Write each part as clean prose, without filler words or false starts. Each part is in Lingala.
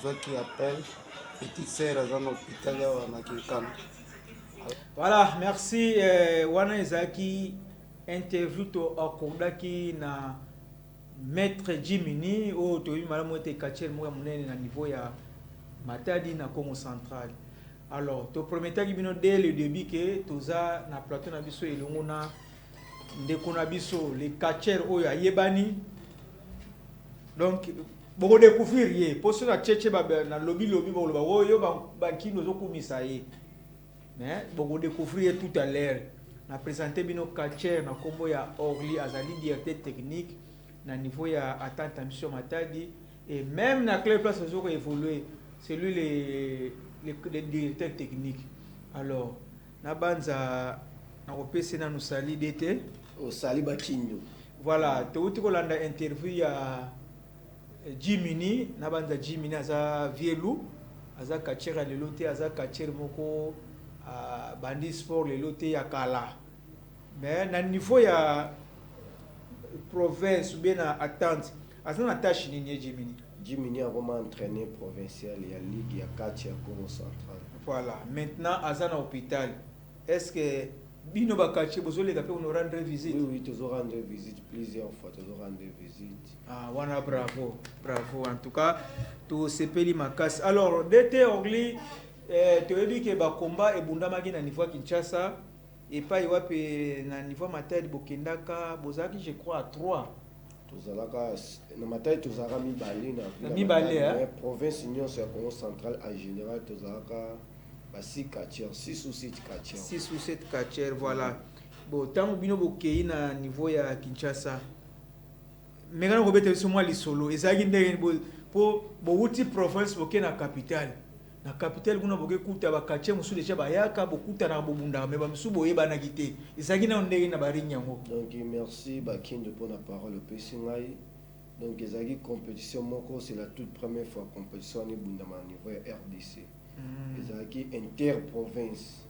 Ceux qui appellent petite sœur à un hôpital à Nakirkana. Voilà, merci. Wana ezaki interview to akordaki na maître Jimini o to malamu ete katier mo munene na niveau ya Matadi na Congo central. Alors, to prometaki bino dès le début que toza na plateau na biso elongo na ndeko na biso les katier oyo ayebani. Donc boko découvrir ye poso na cheche ba na lobby bo ba oyo ba kino zo kumisa ye. Mais beaucoup découvrir tout à l'heure. Na présenté bino Kacher na kombo ya Orly azali directeur technique na niveau ya attente mission Matadi et même na club place zo évoluer c'est lui le directeur technique. Alors na banza na opesi na nous sali d'été au sali bakinyo. Voilà, te uti ko landa interview ya Jimini na banza Jimini aza vielu aza Kacher lelo te aza Kacher moko bandi sport le loté ya kala mais na niveau ya province ou bien na attente azana tâche nini Jimini a vraiment entraîné provincial et à ligue ya 4 ya Congo central. Voilà, maintenant azana hôpital. Est-ce que bino bakache bozole ka pe on rendre visite? Oui, tu auras rendre visite plusieurs fois, tu auras rendre visite. Ah, wana bravo, bravo en tout cas to sepeli makas. Alors d'été Orly tu as dit que le combat est bundamaki na niveau Kinshasa et pas y na niveau Matadi Bokendaka Bozaki je crois à 3. Tozalaka na Matadi tozalaka mibale na mibale hein province union sur Congo central en général tozalaka ba 6 quartiers 6 ou 7 quartiers 6 ou 7 quartiers voilà. Bon tant bino bokei na niveau ya Kinshasa mais quand on rebete sur moi les solo ezaki ndenge po bouti province bokei na capitale. Na capitale kuna boke kuta ba quartier musu deja bayaka bokuta na bobunda mais ba musu boyeba na kité ezaki na ndenge na bari nyango. Donc merci Bakindo pour la parole pesingai. Donc ezaki compétition moko c'est la toute première fois compétition ni bundama niveau RDC. Ezaki interprovince.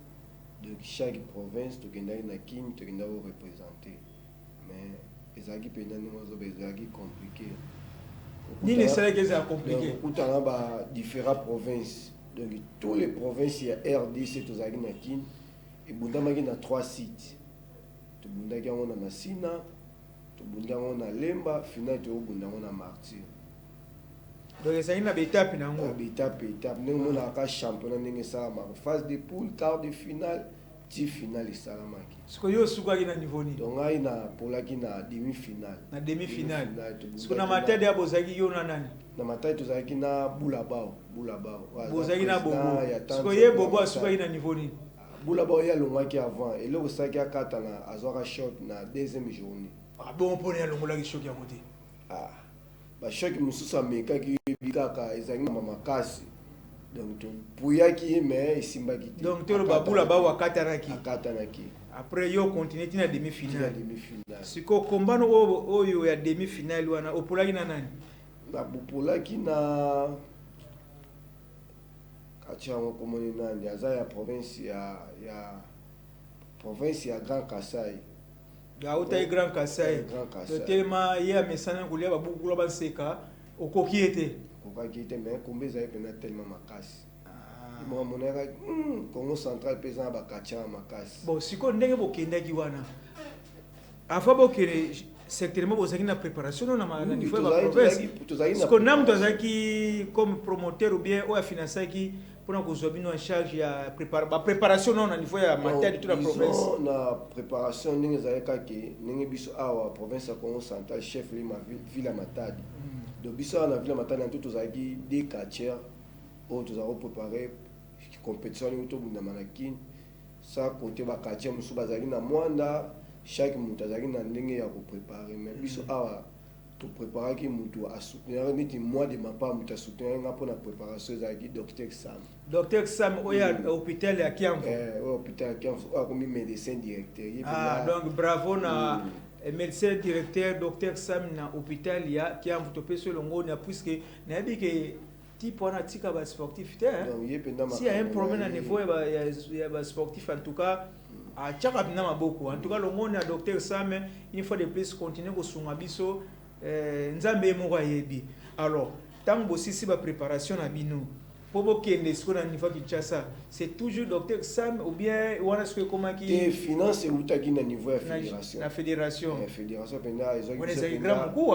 Donc chaque province to kenda na kin to kenda représenter. Mais ezaki pendant nous ezaki compliqué. Ni ne serait que c'est compliqué. Donc on a différentes provinces. Donc toutes les provinces il y a RDC tozaki na kin et bundamaki na 3 sites. To bundaki on na Sina, to bundaki on na Lemba, final to bundaki na Martyr. Donc ça ina étape na ngo. Étape. Nous on a ka championnat ndenge ça ma phase de poule, quart de finale, ti finale salamaki. Ce que yo suka na niveau ni. Donc ai na polaki na demi-finale. Na demi-finale. Ce que na Matadi ya bozaki yo na nani? Na Matadi tozaki na Bulabao. Bozaki na Bobo. Ce que ye Bobo suka na niveau ni. Bulabao ya longaki avant et le osaki akata na azwaka choc na deuxième journée. Ah bon pone ya longola ki choc ya côté. Ah. Ba choc mususa mekaki bikaka ezaki na makasi. Donc to puyaki mais isimbaki. Donc to ba Bulabao akatanaki. Après yo continuer tina demi-finale. Siko combat no oyo ya demi-finale wana opolaki na nani? Na bopolaki na kachango komoni nani aza ya province ya Grand Kasai. Ya utai Grand Kasai. Le tema ya mesana kulia ba bukula ba seka okoki ete. Okoki ete mais kombeza epena tellement makasi. Moi monaka Congo central pesant ba kachango makasi. Bon siko ndenge bokendaki wana. Afa bokere secteur mo bozaki na préparation na niveau ya province. Siko nam tozaki comme promoteur ou bien ou finançaki pour nous bino en charge ya préparation na niveau ya Matadi toute la province. Na préparation ndenge zaleka ke ndenge biso awa province ya Congo central chef li ma ville Matadi. Donc biso na ville Matadi en tout tozaki des quartiers où nous avons préparé compétition ni to bunda manakin ça côté ba quartier musu bazali na mwanda chaque mutu azali na ndenge ya ko préparer mais biso awa to préparer ki mutu a soutenir neti mois de mapa mutu a soutenir nga pour la préparation ezali docteur Sam oya hôpital ya Kiambo hôpital ya Kiambo comme médecin directeur donc bravo na médecin directeur docteur Sam na hôpital ya Kiambo to peso longo na puisque na bi ke type wana tika ba sportif te si y a un problème à niveau ya ba sportif en tout cas a tchaka bina maboko en tout cas longo na docteur Sam une fois de plus continuer ko sunga biso nzambe moko yebi alors tant que si la préparation à bino pour que les soins à niveau Kinshasa c'est toujours docteur Sam ou bien on a ce que comment qui les finances et outaki na niveau de la fédération fédération pena ils ont dit grand coup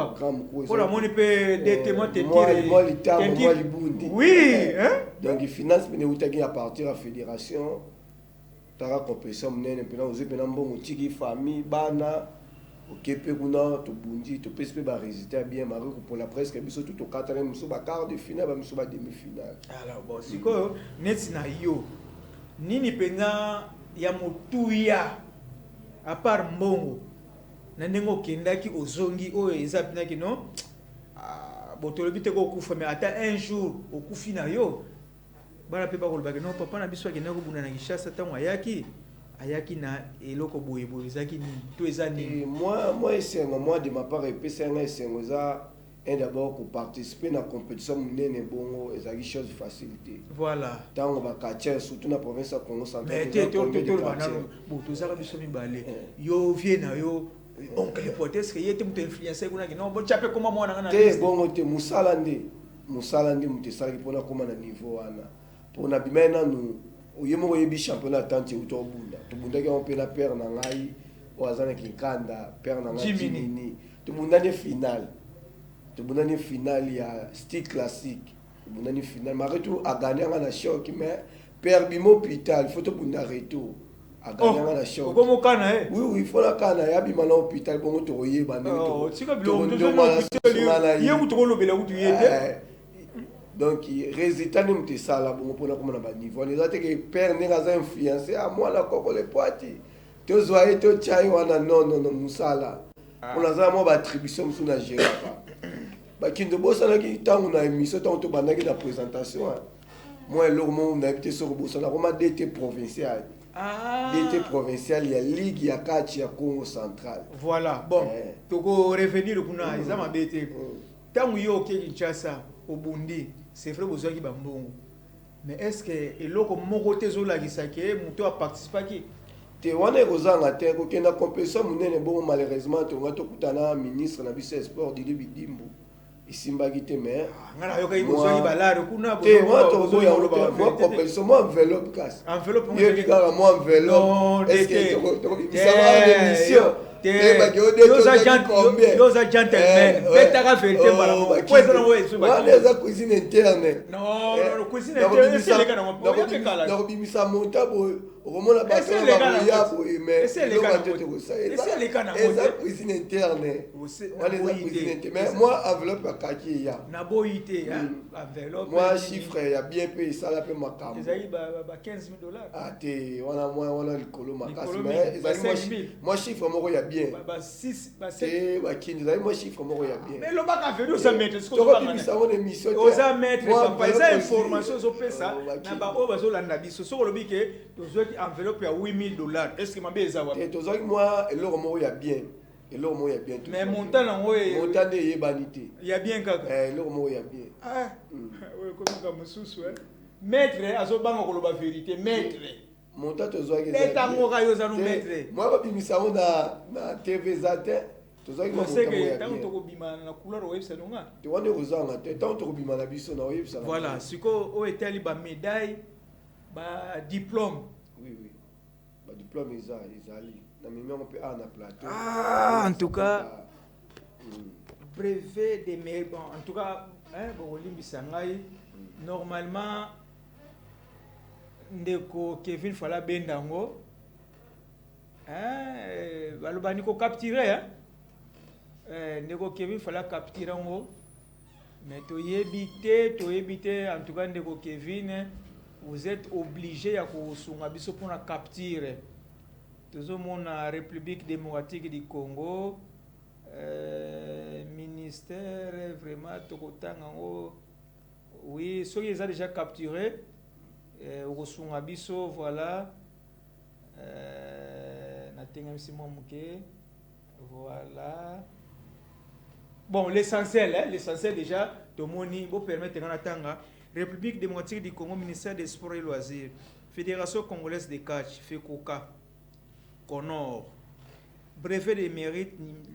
pour la monnaie peut des témoins te moi les bundi oui hein donc les finances pena outaki à partir de la fédération tara compétition menene pena oze pena mbongo tiki famille bana okepe kuna to bundi to pese ba résultat bien mariko pour la presque biso tout au quatrième biso ba quart de finale ba biso ba demi finale alors bon siko net na yo nini penga ya motuya à part mbongo na ndengo kendaki ozongi oyo eza pinaki no botolobi te ko kufa mais ata un jour okufi na yo bana pe ba kolobaki non papa na biso akenda ko buna na Kinshasa tango ayaki na eloko boye ezaki ni to ezani moi esengo moi de ma part epesenga esengo eza d'abord ko participer na compétition munene bongo ezaki chose facilité voilà tango ba quartier surtout na province ya Congo central mais te banano boto zaka biso mibale yo vie na yo oncle hypothèse que yete muto influencer kuna ki non bo chape comment moi na te bongo te musala ndi muto sala pona koma na niveau wana pona bimena nu oyemo yebi championnat tanti utobunda tobundaki on pe na père na ngai wazana kinkanda père na ngai Jimini tobundani finale ya style classique tobundani finale mareto a gagné na choc mais père bimo hôpital faut tobunda retour a gagné na choc comment kana oui faut la kana ya bima na hôpital bongo to oyeba ndenge to tika bilo to ye muto ko lobela kutu yete donc résultat ni mutu esala bongo mpona komona baniveau eza te ke père ndenge aza influencé a mwana koko le poati tozwa ye totya ye wana non mosala mpona aza mwa baattribution mosusu na géraka bakindo bosanaki ntango na émission ntango tobandaki na présentation mwa eloko mo nayebi te soki bosana koma dt provincial dt provincial ya ligue ya kati ya Congo central voilà bon toko revenir kuna eza mabe te ntango yo oke Kinshasa obundi c'est vrai besoin ki bambongo mais est-ce que eloko moko te zolakisa ke muto a participaki te wana ekozanga te kokenda compétition munene bongo malheureusement tonga tokutana ministre na biso ya sport Didi Bidimbu isimbaki te mais ngana yo kai bozwaki balare kuna te moi compétition moi enveloppe kasi enveloppe yo kaka moi enveloppe est-ce que tokobimisa émission yoza gentleman betaka vérité mbala kweza na wewe wana eza cuisine interne non cuisine interne eseleka na mpo nakobimisa monta boye okomona bakoya boye mais eza cuisine interne wana eza cuisine interne mais moi enveloppe akaki eya naboyi te enveloppe moi chiffre ya bien mpe esala mpe makambo ezali ba $15,000 te wana likolo makasi mais ezali moi chiffre moko ya bien bakindi ezali moi chiffre moko ya bien mais lobaka veri oza maître tokobimisa ngo na émission oza maître papa eza information ozopesa na baoyo bazolanda biso soki olobi ke tozwaki enveloppe ya $8,000 est ce que mabe eza wapi tozwaki mwa eloko moko ya bien mais montant nango montant nde eyebani te ya bien kaka eloko moko ya bien oyo komika mosusu maître azobanga koloba vérité maître montant tozwaki etango kaka yo oza no maître mwa babimisa ngo na tv eza te tozwaki ntango tokobima na couleur oyebisa nonga te wana ekozanga te ntango tokobima na biso na oyebisa voilà sikoyo oyo etali bamédaille badiplôme oui badiplôme ezali na mimiongo mpe na plateau en tout cas brevet de mais bon en tout cas bokolimbisa ngai normalement ndeko Kevin fala bendango balobani ko capturer ndeko Kevin fala capturer ngo mais toyebi te en tout cas ndeko Kevin vous êtes obligé ya kosunga biso pour na capture tozomona République démocratique du Congo ministère vraiment tokotanga ngo oui soki eza déjà capturé okosunga biso voilà natengamisi mwa moke voilà bon l'essentiel déjà tomoni bopermettre nga na tanga République démocratique du Congo, ministère des Sports et Loisirs, Fédération congolaise de catch, FECOCA, Conor, brevet de mérite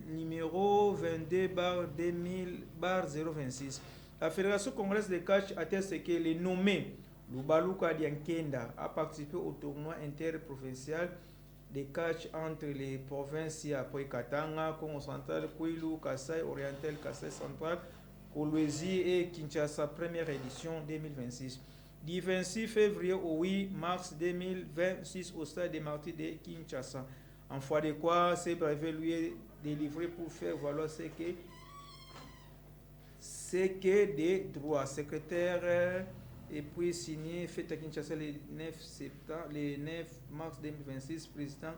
numéro 22/2000/026, La Fédération congolaise de catch atteste que les nommés Lubaluka Diankenda a participé au tournoi interprovincial de catch entre les provinces après Katanga, Congo central, Kwilu, Kasai oriental, Kasai central, Kolwezi et Kinshasa, première édition 2026. Du 26 février au 8 mars 2026 au stade des Martyrs de Kinshasa. En foi de quoi, c'est brevet lui est délivré pour faire valoir ce que des droits. Secrétaire et puis signé, fait à Kinshasa le 9 mars 2026, président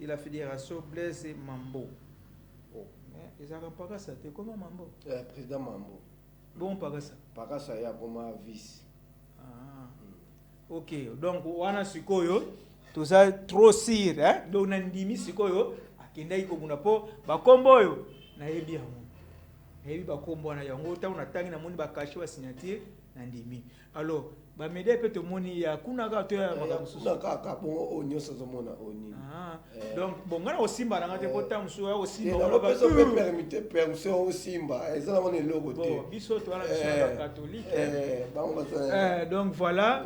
de la fédération Blaise Mambo. Oh, mais ils n'ont pas ça, c'est comment Mambo? Président Mambo. Bon, pas ça. Pas ça, il y a comme vice. Ah. Ok, donc on a sikoyo, tout ça trop sire, hein? Donc on a ndimi sikoyo, akenda iko muna po, bakombo yo, na yebi yango. Yebi bakombo na yango, ta on atangi na moni bakashi wa signature na ndimi. Alors, ba média peut te moni ya kuna ka to ya makamusu. Kuna ka bon onyo so mona oni. Ah. Donc bon ngana osimba na ngate kota musu ya osimba. On peut se permettre permission osimba, ezala moni logo te. Bon, biso to ala biso catholique. Donc voilà.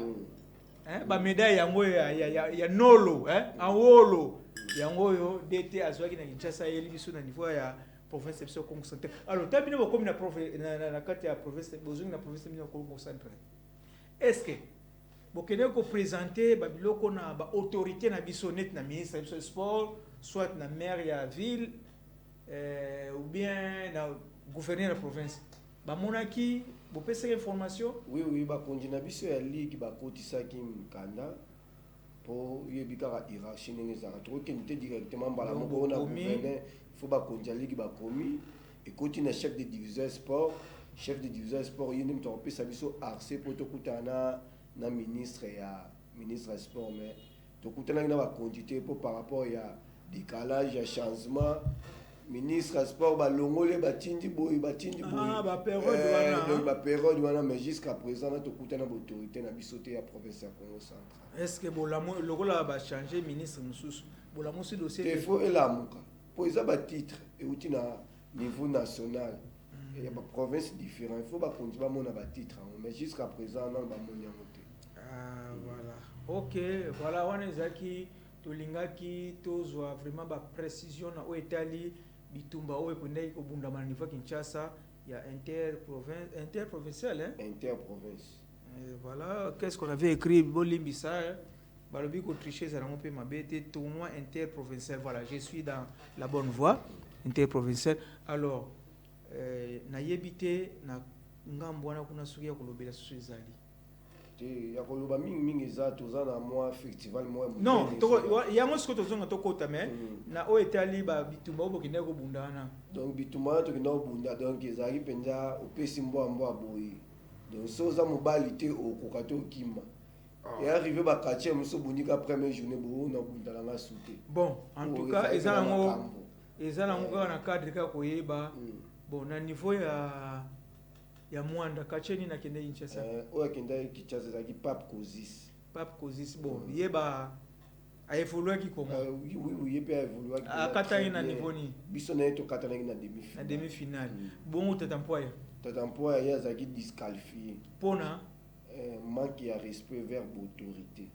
Hein, ba médaille yango ya nolo, hein, en wolo. Yango yo DT azwaki na Kinshasa yeli biso na niveau ya province de Congo central. Alors, tabine ko comme na province na carte ya province bozungi na province de Congo central. Est-ce que bokene ko présenter ba biloko na ba autorité na biso net na ministre du sport, soit na maire ya ville ou bien na gouverneur de la province. Ba monaki bo pesa information? Oui, ba konjina biso ya ligue ba kotisaki mkanda pour yebika hiérarchie n'ezaka trop que directement bala moko na gouverneur. Il faut que ligue ba commis et continue chef de division sport il ne peut pas biso arcer pour to kutana na ministre sport mais to kutana na ba quantité pour par rapport ya décalage ya changement ministre sport ba longole batindi boy ba période wana mais jusqu'à présent na to kutana ba autorité na biso te ya province ya Congo central. Est-ce que bolamo lokola ba changer ministre mususu bolamo ce dossier il faut elamuka pour ça ba titre et outi na niveau national il y a ba province différent il faut ba continuer mona ba titre mais jusqu'à présent na ba monia moté. Ah voilà. OK, voilà on ezaki tolingaki tozwa vraiment ba précision na oetali bitumba o ekondai ko bunda ma niveau Kinshasa il y a interprovincial hein interprovince. Voilà, qu'est-ce qu'on avait écrit Bolimbisa Balobi ko tricher ça on peut m'abêter tournoi interprovincial. Voilà, je suis dans la bonne voie interprovincial. Alors na yebité na ngambo wana kuna sukia kolobela susu ezali. Te ya koloba mingi za tozana moi festival moi. Non, to ya mo siko tozonga to kota mais na o etali ba bitumba obo kinde ko bundana. Donc bitumba to kinde ko bunda donc ezali penza opesi mbo boyi. Donc soza mobali te okokato kimba. Et arrivé ba quartier muso bonika première journée bo na bundana nga souté. Bon, en tout cas ezala ngo na cadre ka koyeba. Bon, na niveau ya mwanda kacheni na kende Kinshasa. Oya kende Kinshasa zaki Pape Kozis. Bon, yeba a évolué qui comment? Oui, il peut évoluer. A katani na niveau ni. Biso na to katani na demi-finale. Na demi-finale. Bon, tatampoya. Tatampoya ya zaki disqualifié. Pona manque de respect vers l'autorité.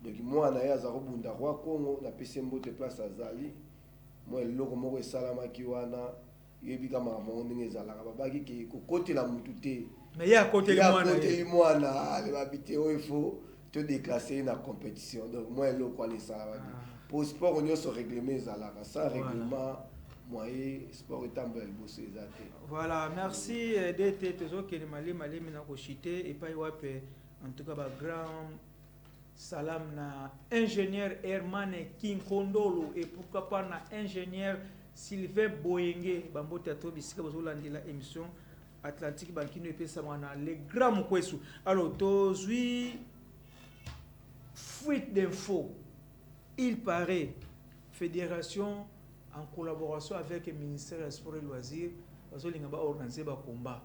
Donc moi na ya zaro bunda roi Congo na pesembo te place azali. Moi loko moko salama ki wana yebika mama ndenge ezalaka babaki ke kokotela mutu te. Mais ya koteli mwana le babité o il faut te déclasser na compétition. Donc moi loko ali salama. Pour sport on se règlement ezalaka sans règlement moyen sport etambel bosso ezate. Voilà, merci d'être toujours que mali na ko chité et pas wape en tout cas ba grand salam na ingénieur Hermane Kinkondolo et pourquoi pas na ingénieur Sylvain Boyenge bambote ato bisika bozolandela émission Atlantique Bankino et pesa wana les grands mukwesu. Alors tozui fuite d'infos. Il paraît fédération en collaboration avec le ministère des Sports et Loisirs bazolinga ba organiser ba combat.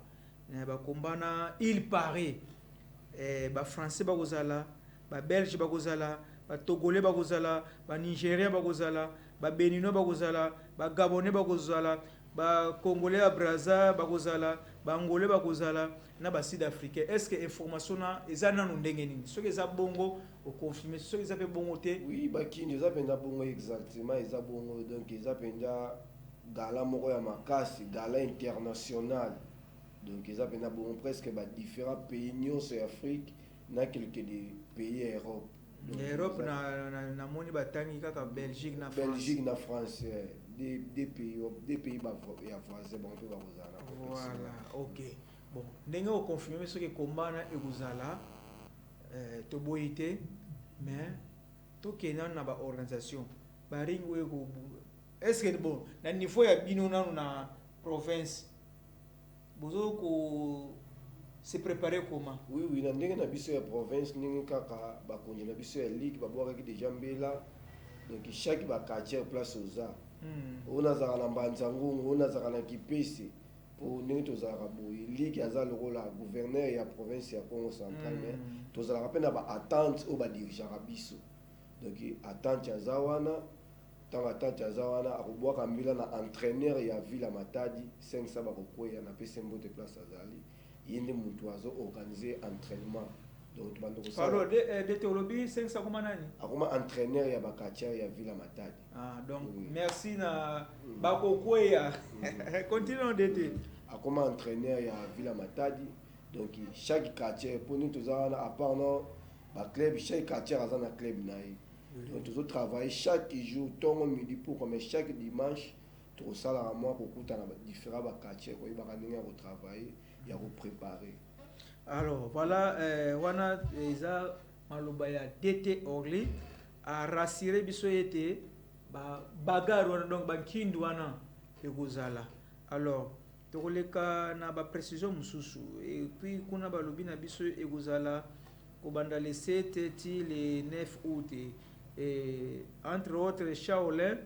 Ba combat na il paraît ba français ba kozala ba belge bakozala ba togolais bakozala ba nigérien bakozala ba béninois bakozala ba gabonais bakozala ba congolais à Brazza bakozala ba angolais bakozala na ba sud africain est-ce que information na ezana no ndenge nini soki eza bongo au confirmer soki eza pe bongo te oui bakini eza penda bongo exactement eza bongo donc eza penda gala moko ya makasi gala international donc eza penda bongo presque ba différents pays nyonso ya Afrique na quelques des pays ya Europe. Europe na moni batangi kaka Belgique na France. Belgique na France des pays ba ya voisins bon peu bazala. Voilà, OK. Bon, ndenge o confirmer ce que kombana ekozala to boité mais to kena na ba organisation ba ring we ko est-ce que bon na niveau ya bino na province bozo ko se préparer comment? Oui, na ndenge na biso ya province ndenge kaka bakonzi na biso ya ligue babwaka déjà mbela donc chaque ba quartier place oza on a zaka na Mbanzangungu on a zaka na Kipese pour ndenge tozalaka boye ligue aza lokola gouverneur ya province ya Congo central mais tozalaka pe na ba attente o ba dirigeaka biso donc attente ya zawana tanga attente ya zawana akobwaka mbela na entraîneur ya ville ya Matadi 500 bakokwea na pese mbote place azali yende mutu azo organiser entraînement donc bando ko pardon de théologie 500 comme nani akoma entraîneur ya bakatia ya ville Matadi. Donc merci na bakokwea continuons d'été akoma entraîneur ya ville Matadi donc chaque quartier pour nous tous à part non ba club chaque quartier a un club naï donc tous travailler chaque jour ton midi pour comme chaque dimanche tout ça là moi pour kuta na différents ba quartier ko ibaka ninga ko travailler ya ko préparer. Alors voilà wana eza maloba ya DT Orly a rassurer biso ete ba bagarre wana donc ba kindu wana ekozala. Alors tokoleka na ba précision mususu et puis kuna balobi na biso ekozala kobanda le 7 ti le 9 août et entre autres Shaolin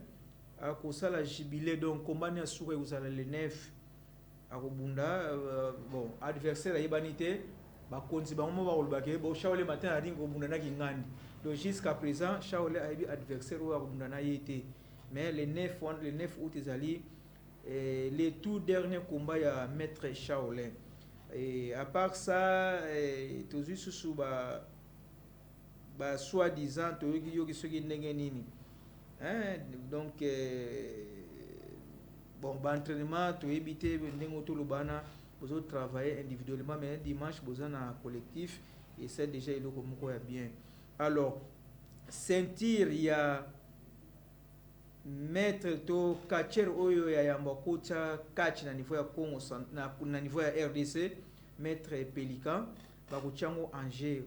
a kosala jubilé donc kombani asuka ekozala le 9 akobunda bon adversaire ayibanité bakonzi bango ba kolobake bo Shaolin matin a ringo bunda na kingandi donc jusqu'à présent Shaolin ayibi adversaire o akobunda na yete mais le 9 août ezali les tout derniers combats ya maître Shaolin et à part ça tozu susu ba soi-disant toyoki yoki soki ndenge nini donc bon entraînement to éviter ndenge tolobana bozo travailler individuellement mais dimanche boza na collectif et c'est déjà eloko moko ya bien. Alors ceinture ya maître to catcher oyo ya yamba kocha catch na niveau ya Congo na niveau ya RDC maître Pélican bakochango Angers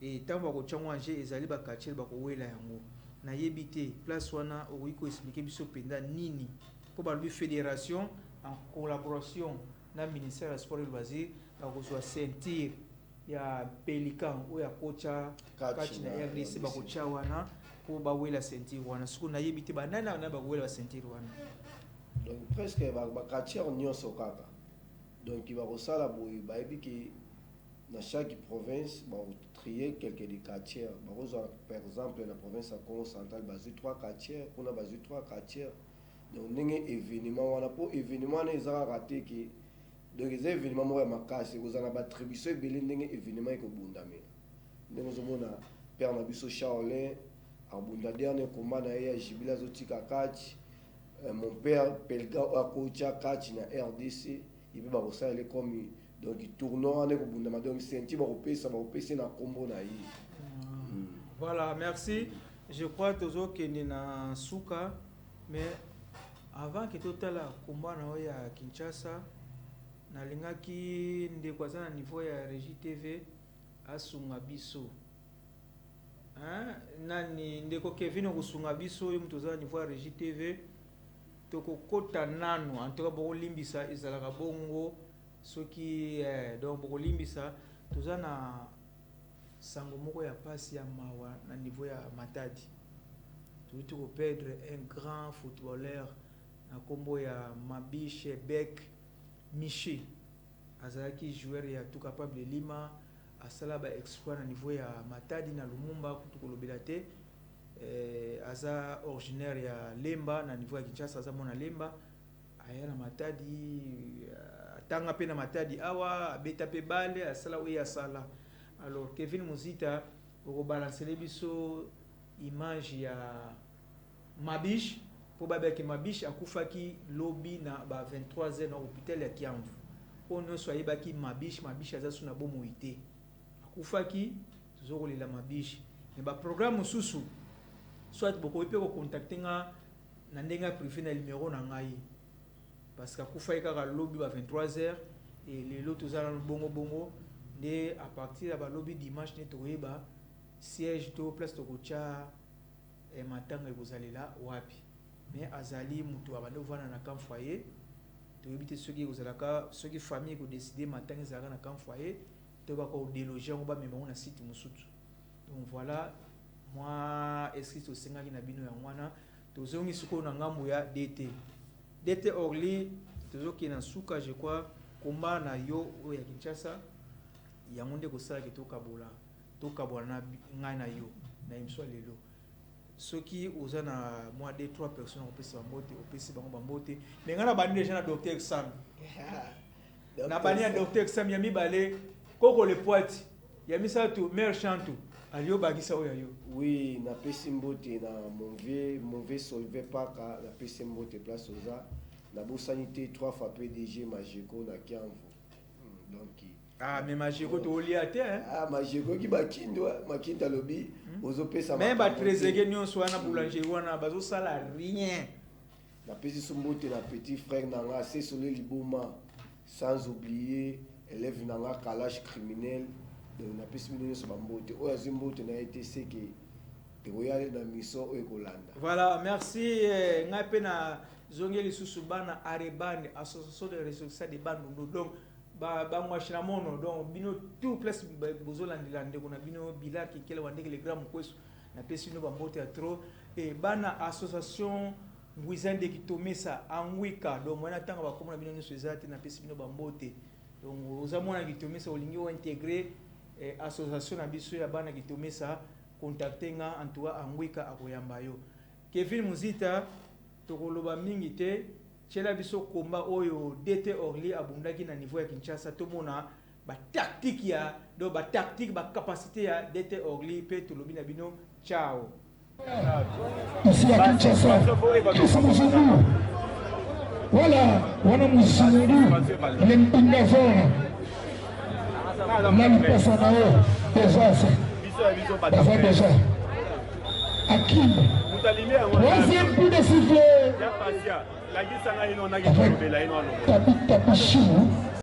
et tant bakochango Angers ezali ba catcher bakowela yango na yebité place wana oiko expliquer biso penda nini pour ba fédération en collaboration na ministère des sports et loisirs bakozwa ceinture ya Pélican oyo ya kocha catch na RDC bakocha wana pour bawela ceinture wana siku na yebité banana na bawela ceinture wana donc presque ba catcher nyonso kaka donc il va resala boy ba ebiki dans chaque province ba trier quelques des quartiers ba par exemple la province à Congo central basé 3 quartiers kuna basé 3 quartiers donc ndenge événement wana pour événement na ezaka raté que donc les événements mo ya makasi kozana ba attribution belé ndenge événement ekobundamela ndenge zomona père na biso Shaolin abunda dernier combat na ya jibila zotika catch mon père Pelga akocha catch na RDC il peut ba resala comme donc il tourne en ekobundama donc senti ba kopesa na kombo na yi. Voilà, merci. Je crois toujours que ni na suka mais avant que totala combat na ya Kinshasa na lingaki ndeko za na niveau ya Régie TV asunga biso nani ndeko Kevin okusunga biso yo mtoza niveau ya Régie TV tokokota nano en tout cas boko limbisa ezalaka bongo soki donc boko limbisa toza na sango moko ya pasi ya mawa na niveau ya Matadi tuti ko perdre un grand footballeur na kombo ya Mabiche Beck Miché azalaki joueur ya tout capable de Lima asala ba exploit na niveau ya Matadi na Lumumba kutukolobela te aza originaire ya Lemba na niveau ya Kinshasa aza mona Lemba aya na matadi tanga pe na matadi awa beta pe bale asala oyo asala. Alors Kevin Muzita au balancer biso image ya Mabiche pour babeke Mabiche akufaki lobby na ba 23h na hôpital ya Kiamvu. On soyez baki Mabiche aza suna bomo ité akufaki tozokolela Mabiche mais ba programme susu soit boko pe ko contacter nga na ndenga privé na numéro na ngai parce que akufaki kaka lobby ba 23h et les lots tozala bongo de à partir de lobby dimanche ne toyeba siège to place to kocha et matanga ekozalela wapi mais azali mutu abande vana na camp foyer toyebite soki ekozalaka soki famille ko décider matanga ezalaka na camp foyer to ba ko déloger ngo ba mema na site musutu. Donc voilà moi est-ce que sengaki na bino ya mwana tozongi siko na ngambo ya DT Orly tozoki na suka je crois komba na yo o ya Kinshasa ya monde ko sala ki to kabola na ngai na yo na imso lelo soki oza na moi 2-3 personnes au pesi bambote au pesi bango bambote mais ngana bandi déjà na docteur Exam na bani ya docteur Exam ya mibale koko le poète ya misatu mère chantou alio bagisa oya yo. Oui, na pesi mbote na mauvais solvé paka na pesi mbote place oza na bo sanité 3 fois PDG Majeko na Kiamvu. Donc ah mais Majeko to liate hein. Ah Majeko ki makinda lobby ozo pesa même ba trésorier nyonso wana boulanger wana bazo sala rien. Na pesi mbote na petit frère nanga c'est Solé Liboma sans oublier élève nanga Kalash criminel. Na pesi mino so bambote oya zimbote na ETC ke tekoyale na miso oyo kolanda. Voilà, merci ngai pe na zongeli susu bana Arebane association de ressources de Bandundu donc ba mwashina mono donc bino tout place bozolandela ndeko na bino bilaki kele wandeke le grand kwesu na pesi no bambote ya trop et bana association Ngwizande Kitomesa Angwika donc mwana tanga bakomona bino nyonso ezate na pesi bino bambote donc ozamona Kitomesa olingi o intégrer association na biso ya bana Kitomesa contacter nga antoa Angwika akoyamba yo. Kevin Muzita tokoloba mingi te chela biso komba oyo DT Orly abundaki na niveau ya Kinshasa tomona ba tactique ya do ba tactique ba capacité ya DT Orly pe tolobi na bino ciao. Voilà, wana musungu lempinga zona nani pesa na yo déjà Akim troisième coup de sifflet Tapichou